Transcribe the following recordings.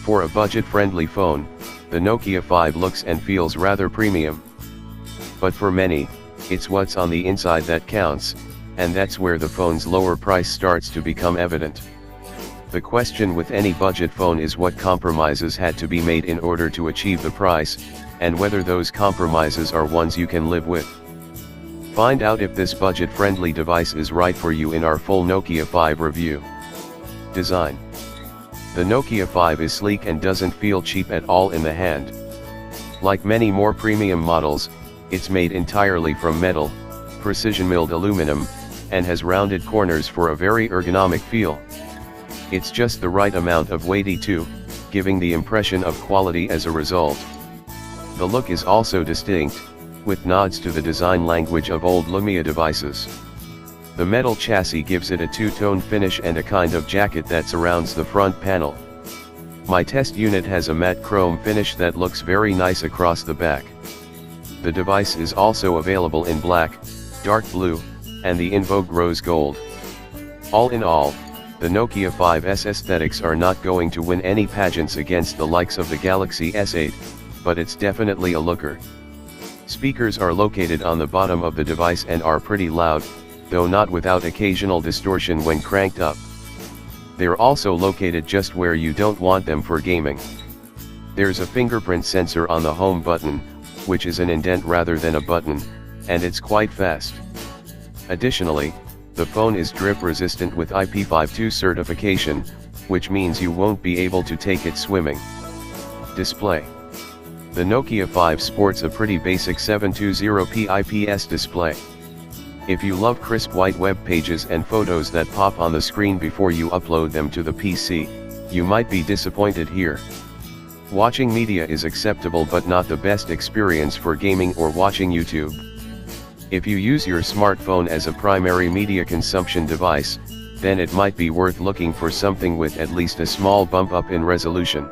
For a budget-friendly phone, the Nokia 5 looks and feels rather premium. But for many, it's what's on the inside that counts, and that's where the phone's lower price starts to become evident. The question with any budget phone is what compromises had to be made in order to achieve the price, and whether those compromises are ones you can live with. Find out if this budget-friendly device is right for you in our full Nokia 5 review. Design. The Nokia 5 is sleek and doesn't feel cheap at all in the hand. Like many more premium models, it's made entirely from metal, precision-milled aluminum, and has rounded corners for a very ergonomic feel. It's just the right amount of weighty too, giving the impression of quality as a result. The look is also distinct, with nods to the design language of old Lumia devices. The metal chassis gives it a two-tone finish and a kind of jacket that surrounds the front panel. My test unit has a matte chrome finish that looks very nice across the back. The device is also available in black, dark blue, and the in vogue rose gold. All in all, the Nokia 5's aesthetics are not going to win any pageants against the likes of the Galaxy S8, but it's definitely a looker. Speakers are located on the bottom of the device and are pretty loud, though not without occasional distortion when cranked up. They're also located just where you don't want them for gaming. There's a fingerprint sensor on the home button, which is an indent rather than a button, and it's quite fast. Additionally, the phone is drip resistant with IP52 certification, which means you won't be able to take it swimming. Display. The Nokia 5 sports a pretty basic 720p IPS display. If you love crisp white web pages and photos that pop on the screen before you upload them to the PC, you might be disappointed here. Watching media is acceptable but not the best experience for gaming or watching YouTube. If you use your smartphone as a primary media consumption device, then it might be worth looking for something with at least a small bump up in resolution.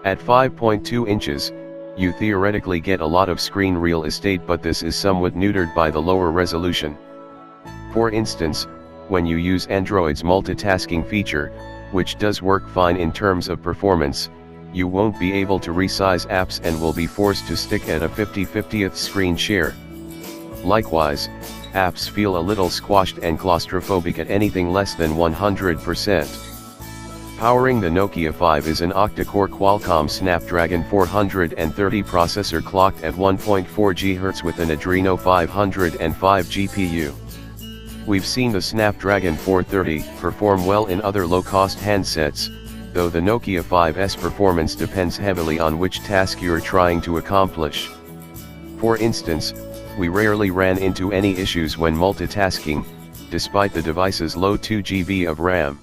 At 5.2 inches, you theoretically get a lot of screen real estate, but this is somewhat neutered by the lower resolution. For instance, when you use Android's multitasking feature, which does work fine in terms of performance, you won't be able to resize apps and will be forced to stick at a 50/50th screen share. Likewise, apps feel a little squashed and claustrophobic at anything less than 100%. Powering the Nokia 5 is an octa-core Qualcomm Snapdragon 430 processor clocked at 1.4 GHz with an Adreno 505 GPU. We've seen the Snapdragon 430 perform well in other low-cost handsets, though the Nokia 5's performance depends heavily on which task you're trying to accomplish. For instance, we rarely ran into any issues when multitasking, despite the device's low 2 GB of RAM.